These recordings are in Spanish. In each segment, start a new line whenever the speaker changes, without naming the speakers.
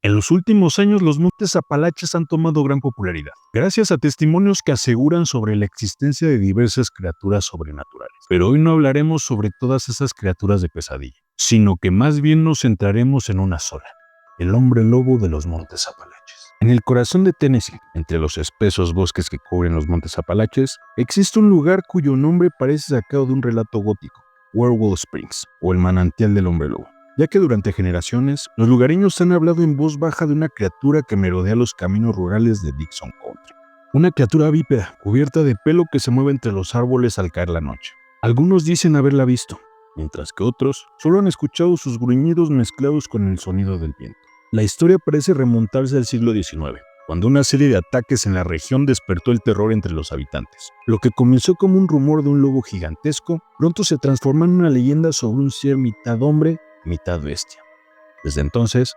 En los últimos años, los montes Apalaches han tomado gran popularidad, gracias a testimonios que aseguran sobre la existencia de diversas criaturas sobrenaturales. Pero hoy no hablaremos sobre todas esas criaturas de pesadilla, sino que más bien nos centraremos en una sola: el hombre lobo de los montes Apalaches. En el corazón de Tennessee, entre los espesos bosques que cubren los montes Apalaches, existe un lugar cuyo nombre parece sacado de un relato gótico: Werewolf Springs, o el manantial del hombre lobo, ya que durante generaciones los lugareños han hablado en voz baja de una criatura que merodea los caminos rurales de Dixon Country. Una criatura bípeda, cubierta de pelo, que se mueve entre los árboles al caer la noche. Algunos dicen haberla visto, mientras que otros solo han escuchado sus gruñidos mezclados con el sonido del viento. La historia parece remontarse al siglo XIX, cuando una serie de ataques en la región despertó el terror entre los habitantes. Lo que comenzó como un rumor de un lobo gigantesco, pronto se transformó en una leyenda sobre un ser mitad hombre, mitad bestia. Desde entonces,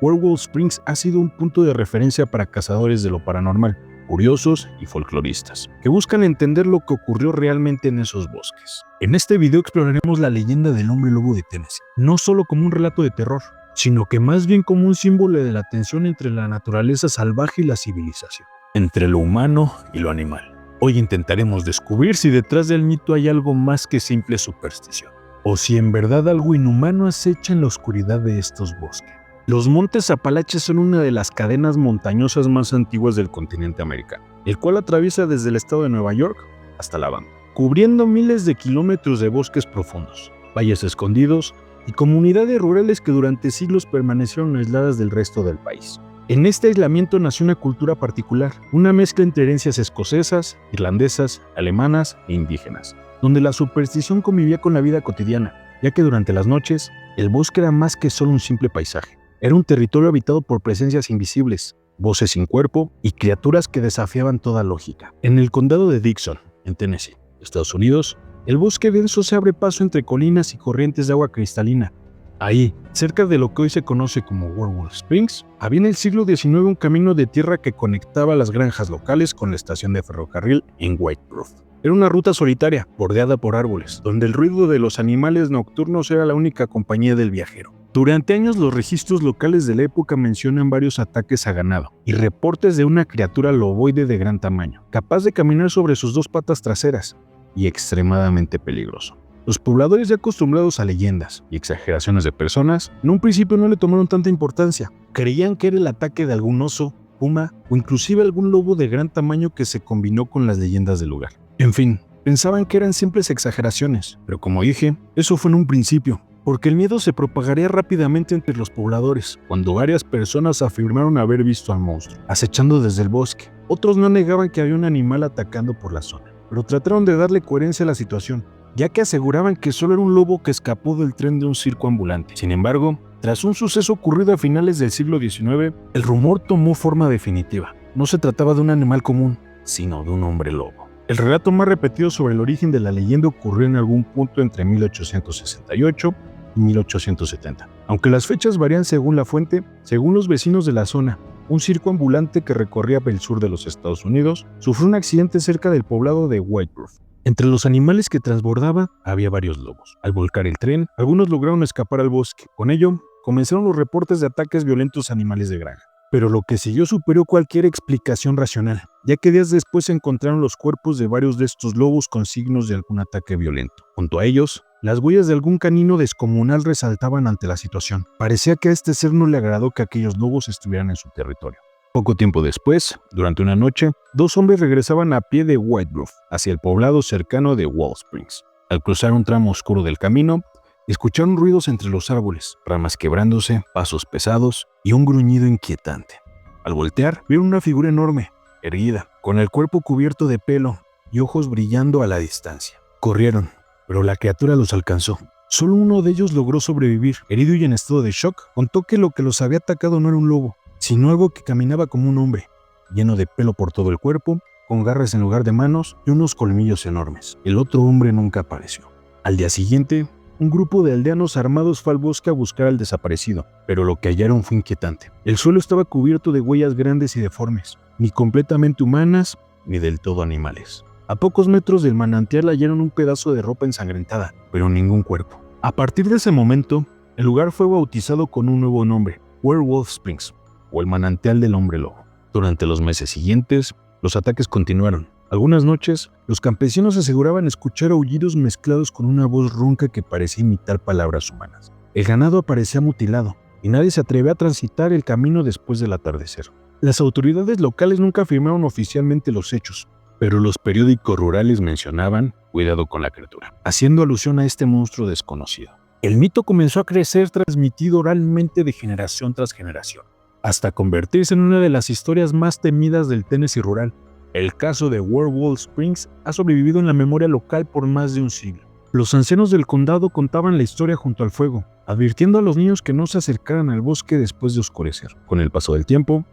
Werewolf Springs ha sido un punto de referencia para cazadores de lo paranormal, curiosos y folcloristas, que buscan entender lo que ocurrió realmente en esos bosques. En este video exploraremos la leyenda del hombre lobo de Tennessee, no solo como un relato de terror, sino que más bien como un símbolo de la tensión entre la naturaleza salvaje y la civilización, entre lo humano y lo animal. Hoy intentaremos descubrir si detrás del mito hay algo más que simple superstición, o si en verdad algo inhumano acecha en la oscuridad de estos bosques. Los montes Apalaches son una de las cadenas montañosas más antiguas del continente americano, el cual atraviesa desde el estado de Nueva York hasta Alabama, cubriendo miles de kilómetros de bosques profundos, valles escondidos y comunidades rurales que durante siglos permanecieron aisladas del resto del país. En este aislamiento nació una cultura particular, una mezcla entre herencias escocesas, irlandesas, alemanas e indígenas, donde la superstición convivía con la vida cotidiana, ya que durante las noches, el bosque era más que solo un simple paisaje. Era un territorio habitado por presencias invisibles, voces sin cuerpo y criaturas que desafiaban toda lógica. En el condado de Dixon, en Tennessee, Estados Unidos, el bosque denso se abre paso entre colinas y corrientes de agua cristalina. Ahí, cerca de lo que hoy se conoce como Werewolf Springs, había en el siglo XIX un camino de tierra que conectaba las granjas locales con la estación de ferrocarril en White Bluff. Era una ruta solitaria, bordeada por árboles, donde el ruido de los animales nocturnos era la única compañía del viajero. Durante años, los registros locales de la época mencionan varios ataques a ganado y reportes de una criatura loboide de gran tamaño, capaz de caminar sobre sus dos patas traseras y extremadamente peligroso. Los pobladores, ya acostumbrados a leyendas y exageraciones de personas, en un principio no le tomaron tanta importancia. Creían que era el ataque de algún oso, puma o inclusive algún lobo de gran tamaño que se combinó con las leyendas del lugar. En fin, pensaban que eran simples exageraciones, pero como dije, eso fue en un principio, porque el miedo se propagaría rápidamente entre los pobladores, cuando varias personas afirmaron haber visto al monstruo, acechando desde el bosque. Otros no negaban que había un animal atacando por la zona, pero trataron de darle coherencia a la situación, ya que aseguraban que solo era un lobo que escapó del tren de un circo ambulante. Sin embargo, tras un suceso ocurrido a finales del siglo XIX, el rumor tomó forma definitiva. No se trataba de un animal común, sino de un hombre lobo. El relato más repetido sobre el origen de la leyenda ocurrió en algún punto entre 1868 y 1870. Aunque las fechas varían según la fuente, según los vecinos de la zona, un circo ambulante que recorría el sur de los Estados Unidos sufrió un accidente cerca del poblado de White Bluff. Entre los animales que transbordaba había varios lobos. Al volcar el tren, algunos lograron escapar al bosque. Con ello, comenzaron los reportes de ataques violentos a animales de granja. Pero lo que siguió superó cualquier explicación racional, ya que días después se encontraron los cuerpos de varios de estos lobos con signos de algún ataque violento. Junto a ellos, las huellas de algún canino descomunal resaltaban ante la situación. Parecía que a este ser no le agradó que aquellos lobos estuvieran en su territorio. Poco tiempo después, durante una noche, dos hombres regresaban a pie de White Bluff hacia el poblado cercano de Werewolf Springs. Al cruzar un tramo oscuro del camino, escucharon ruidos entre los árboles, ramas quebrándose, pasos pesados y un gruñido inquietante. Al voltear, vieron una figura enorme, erguida, con el cuerpo cubierto de pelo y ojos brillando a la distancia. Corrieron, pero la criatura los alcanzó. Solo uno de ellos logró sobrevivir. Herido y en estado de shock, contó que lo que los había atacado no era un lobo, sino algo que caminaba como un hombre, lleno de pelo por todo el cuerpo, con garras en lugar de manos y unos colmillos enormes. El otro hombre nunca apareció. Al día siguiente, un grupo de aldeanos armados fue al bosque a buscar al desaparecido, pero lo que hallaron fue inquietante. El suelo estaba cubierto de huellas grandes y deformes, ni completamente humanas, ni del todo animales. A pocos metros del manantial hallaron un pedazo de ropa ensangrentada, pero ningún cuerpo. A partir de ese momento, el lugar fue bautizado con un nuevo nombre, Werewolf Springs, o el manantial del hombre lobo. Durante los meses siguientes, los ataques continuaron. Algunas noches, los campesinos aseguraban escuchar aullidos mezclados con una voz ronca que parecía imitar palabras humanas. El ganado aparecía mutilado y nadie se atrevía a transitar el camino después del atardecer. Las autoridades locales nunca afirmaron oficialmente los hechos, pero los periódicos rurales mencionaban cuidado con la criatura, haciendo alusión a este monstruo desconocido. El mito comenzó a crecer transmitido oralmente de generación tras generación, hasta convertirse en una de las historias más temidas del Tennessee rural. El caso de Werewolf Springs ha sobrevivido en la memoria local por más de un siglo. Los ancianos del condado contaban la historia junto al fuego, advirtiendo a los niños que no se acercaran al bosque después de oscurecer. Con el paso del tiempo,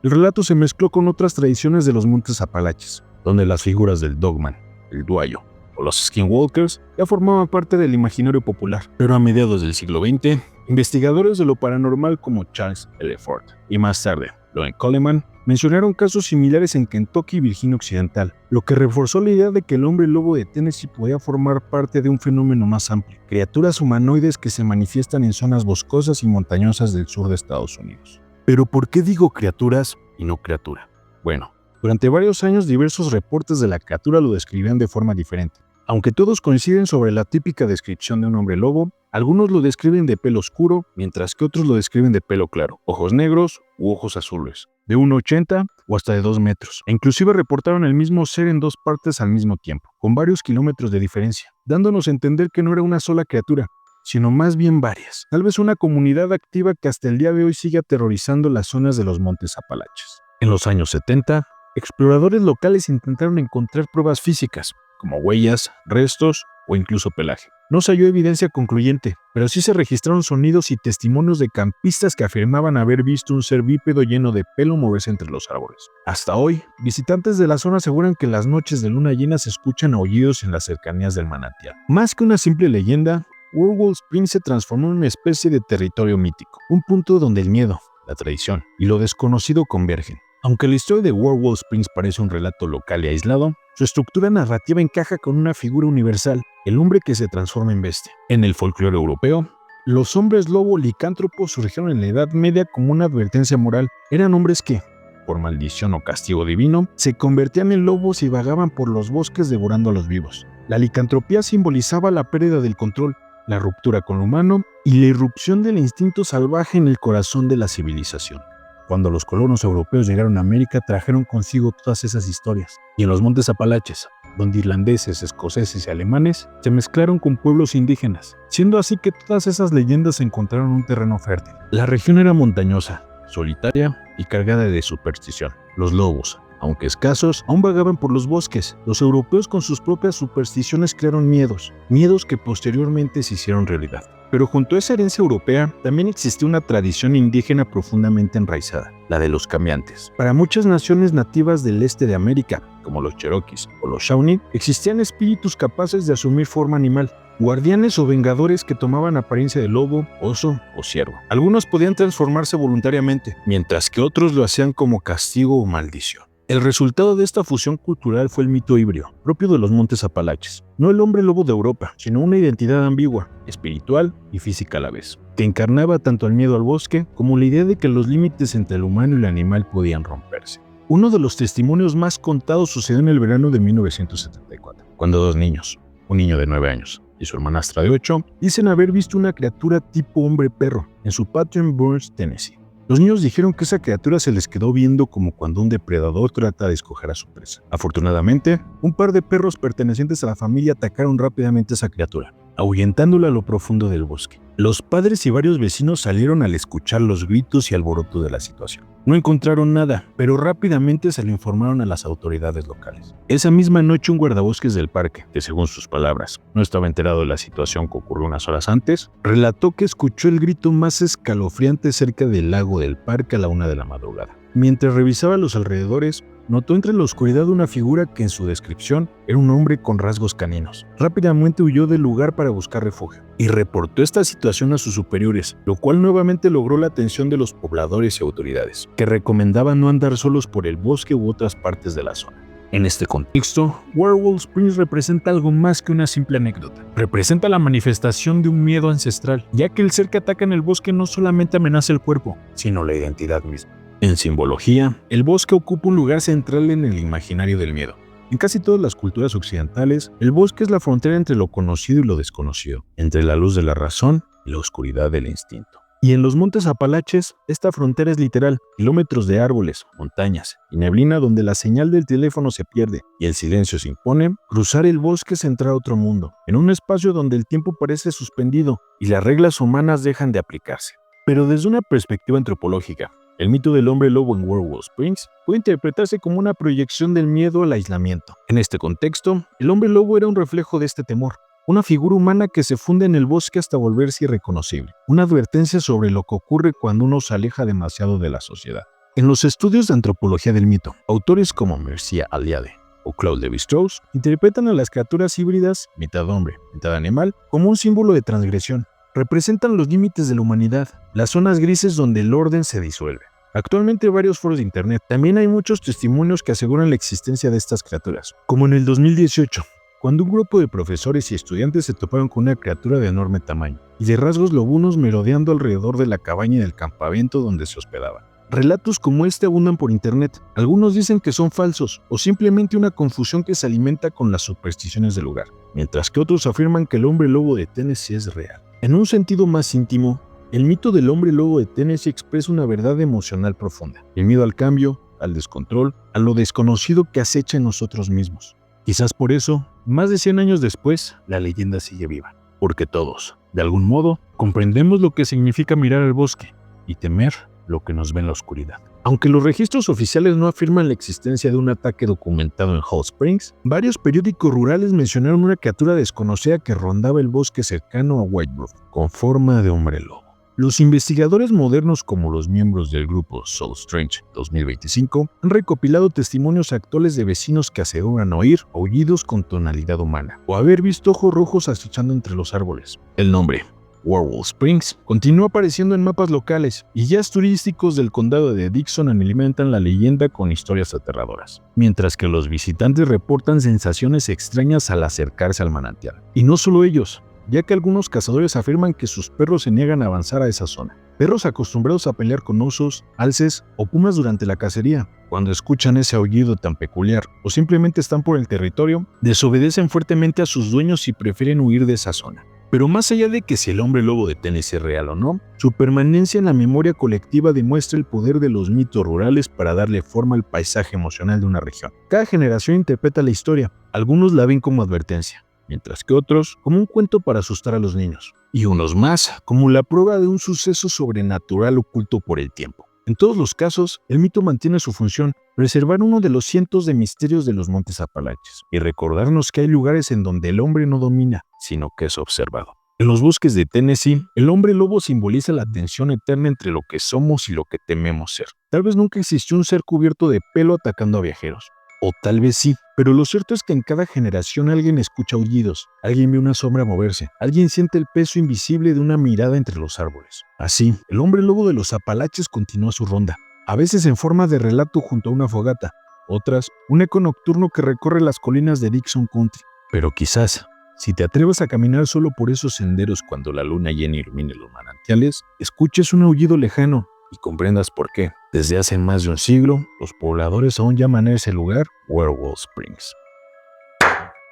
el relato se mezcló con otras tradiciones de los montes Apalaches, donde las figuras del Dogman, el Duayo o los Skinwalkers ya formaban parte del imaginario popular. Pero a mediados del siglo XX, investigadores de lo paranormal como Charles L. Ford y más tarde Loren Coleman mencionaron casos similares en Kentucky y Virginia Occidental, lo que reforzó la idea de que el hombre lobo de Tennessee podía formar parte de un fenómeno más amplio, criaturas humanoides que se manifiestan en zonas boscosas y montañosas del sur de Estados Unidos. Pero ¿por qué digo criaturas y no criatura? Bueno, durante varios años diversos reportes de la criatura lo describían de forma diferente. Aunque todos coinciden sobre la típica descripción de un hombre lobo, algunos lo describen de pelo oscuro, mientras que otros lo describen de pelo claro, ojos negros u ojos azules, de 1,80 o hasta de 2 metros, e inclusive reportaron el mismo ser en dos partes al mismo tiempo, con varios kilómetros de diferencia, dándonos a entender que no era una sola criatura, sino más bien varias, tal vez una comunidad activa que hasta el día de hoy sigue aterrorizando las zonas de los montes Apalaches. En los años 70, exploradores locales intentaron encontrar pruebas físicas, como huellas, restos o incluso pelaje. No se halló evidencia concluyente, pero sí se registraron sonidos y testimonios de campistas que afirmaban haber visto un ser bípedo lleno de pelo moverse entre los árboles. Hasta hoy, visitantes de la zona aseguran que en las noches de luna llena se escuchan aullidos en las cercanías del manantial. Más que una simple leyenda, Werewolf Springs se transformó en una especie de territorio mítico, un punto donde el miedo, la tradición y lo desconocido convergen. Aunque la historia de Werewolf Springs parece un relato local y aislado, su estructura narrativa encaja con una figura universal, el hombre que se transforma en bestia. En el folclore europeo, los hombres lobo licántropos surgieron en la Edad Media como una advertencia moral. Eran hombres que, por maldición o castigo divino, se convertían en lobos y vagaban por los bosques devorando a los vivos. La licantropía simbolizaba la pérdida del control, la ruptura con lo humano y la irrupción del instinto salvaje en el corazón de la civilización. Cuando los colonos europeos llegaron a América, trajeron consigo todas esas historias. Y en los montes Apalaches, donde irlandeses, escoceses y alemanes se mezclaron con pueblos indígenas, siendo así que todas esas leyendas encontraron un terreno fértil. La región era montañosa, solitaria y cargada de superstición. Los lobos, aunque escasos, aún vagaban por los bosques. Los europeos con sus propias supersticiones crearon miedos que posteriormente se hicieron realidad. Pero junto a esa herencia europea, también existía una tradición indígena profundamente enraizada, la de los cambiantes. Para muchas naciones nativas del este de América, como los Cherokees o los Shawnee, existían espíritus capaces de asumir forma animal, guardianes o vengadores que tomaban apariencia de lobo, oso o ciervo. Algunos podían transformarse voluntariamente, mientras que otros lo hacían como castigo o maldición. El resultado de esta fusión cultural fue el mito híbrido, propio de los montes Apalaches. No el hombre lobo de Europa, sino una identidad ambigua, espiritual y física a la vez, que encarnaba tanto el miedo al bosque como la idea de que los límites entre el humano y el animal podían romperse. Uno de los testimonios más contados sucedió en el verano de 1974, cuando dos niños, un niño de 9 años y su hermanastra de 8, dicen haber visto una criatura tipo hombre-perro en su patio en Burns, Tennessee. Los niños dijeron que esa criatura se les quedó viendo como cuando un depredador trata de escoger a su presa. Afortunadamente, un par de perros pertenecientes a la familia atacaron rápidamente a esa criatura, ahuyentándola a lo profundo del bosque. Los padres y varios vecinos salieron al escuchar los gritos y alboroto de la situación. No encontraron nada, pero rápidamente se lo informaron a las autoridades locales. Esa misma noche un guardabosques del parque, que según sus palabras no estaba enterado de la situación que ocurrió unas horas antes, relató que escuchó el grito más escalofriante cerca del lago del parque a la 1 de la madrugada. Mientras revisaba los alrededores, notó entre la oscuridad una figura que en su descripción era un hombre con rasgos caninos. Rápidamente huyó del lugar para buscar refugio y reportó esta situación a sus superiores, lo cual nuevamente logró la atención de los pobladores y autoridades, que recomendaban no andar solos por el bosque u otras partes de la zona. En este contexto, Werewolf Springs representa algo más que una simple anécdota. Representa la manifestación de un miedo ancestral, ya que el ser que ataca en el bosque no solamente amenaza el cuerpo, sino la identidad misma. En simbología, el bosque ocupa un lugar central en el imaginario del miedo. En casi todas las culturas occidentales, el bosque es la frontera entre lo conocido y lo desconocido, entre la luz de la razón y la oscuridad del instinto. Y en los montes Apalaches, esta frontera es literal, kilómetros de árboles, montañas y neblina donde la señal del teléfono se pierde y el silencio se impone. Cruzar el bosque es entrar a otro mundo, en un espacio donde el tiempo parece suspendido y las reglas humanas dejan de aplicarse. Pero desde una perspectiva antropológica, el mito del hombre lobo en Werewolf Springs puede interpretarse como una proyección del miedo al aislamiento. En este contexto, el hombre lobo era un reflejo de este temor, una figura humana que se funde en el bosque hasta volverse irreconocible, una advertencia sobre lo que ocurre cuando uno se aleja demasiado de la sociedad. En los estudios de antropología del mito, autores como Mircea Eliade o Claude Lévi-Strauss interpretan a las criaturas híbridas, mitad hombre, mitad animal, como un símbolo de transgresión. Representan los límites de la humanidad, las zonas grises donde el orden se disuelve. Actualmente en varios foros de internet también hay muchos testimonios que aseguran la existencia de estas criaturas, como en el 2018, cuando un grupo de profesores y estudiantes se toparon con una criatura de enorme tamaño y de rasgos lobunos merodeando alrededor de la cabaña y del campamento donde se hospedaban. Relatos como este abundan por internet. Algunos dicen que son falsos o simplemente una confusión que se alimenta con las supersticiones del lugar, mientras que otros afirman que el hombre lobo de Tennessee es real. En un sentido más íntimo, el mito del hombre lobo de Tennessee expresa una verdad emocional profunda, el miedo al cambio, al descontrol, a lo desconocido que acecha en nosotros mismos. Quizás por eso, más de 100 años después, la leyenda sigue viva, porque todos, de algún modo, comprendemos lo que significa mirar al bosque y temer lo que nos ve en la oscuridad. Aunque los registros oficiales no afirman la existencia de un ataque documentado en Hot Springs, varios periódicos rurales mencionaron una criatura desconocida que rondaba el bosque cercano a White Bluff, con forma de hombre lobo. Los investigadores modernos, como los miembros del grupo Soul Strange 2025, han recopilado testimonios actuales de vecinos que aseguran oír aullidos con tonalidad humana o haber visto ojos rojos acechando entre los árboles. El nombre Werewolf Springs continúa apareciendo en mapas locales y guías turísticos del condado de Dixon alimentan la leyenda con historias aterradoras, mientras que los visitantes reportan sensaciones extrañas al acercarse al manantial. Y no solo ellos, ya que algunos cazadores afirman que sus perros se niegan a avanzar a esa zona. Perros acostumbrados a pelear con osos, alces o pumas durante la cacería, cuando escuchan ese aullido tan peculiar o simplemente están por el territorio, desobedecen fuertemente a sus dueños y prefieren huir de esa zona. Pero más allá de que si el hombre lobo de Tennessee es real o no, su permanencia en la memoria colectiva demuestra el poder de los mitos rurales para darle forma al paisaje emocional de una región. Cada generación interpreta la historia, algunos la ven como advertencia, mientras que otros como un cuento para asustar a los niños, y unos más como la prueba de un suceso sobrenatural oculto por el tiempo. En todos los casos, el mito mantiene su función, preservar uno de los cientos de misterios de los montes Apalaches y recordarnos que hay lugares en donde el hombre no domina, sino que es observado. En los bosques de Tennessee, el hombre lobo simboliza la tensión eterna entre lo que somos y lo que tememos ser. Tal vez nunca existió un ser cubierto de pelo atacando a viajeros. O tal vez sí, pero lo cierto es que en cada generación alguien escucha aullidos, alguien ve una sombra moverse, alguien siente el peso invisible de una mirada entre los árboles. Así, el hombre lobo de los Apalaches continúa su ronda, a veces en forma de relato junto a una fogata, otras, un eco nocturno que recorre las colinas de Dixon Country. Pero quizás, si te atreves a caminar solo por esos senderos cuando la luna llena ilumine los manantiales, escuches un aullido lejano y comprendas por qué. Desde hace más de un siglo, los pobladores aún llaman a ese lugar Werewolf Springs.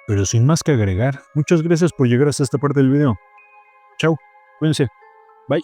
Pero sin más que agregar, muchas gracias por llegar hasta esta parte del video. Chao, cuídense, bye.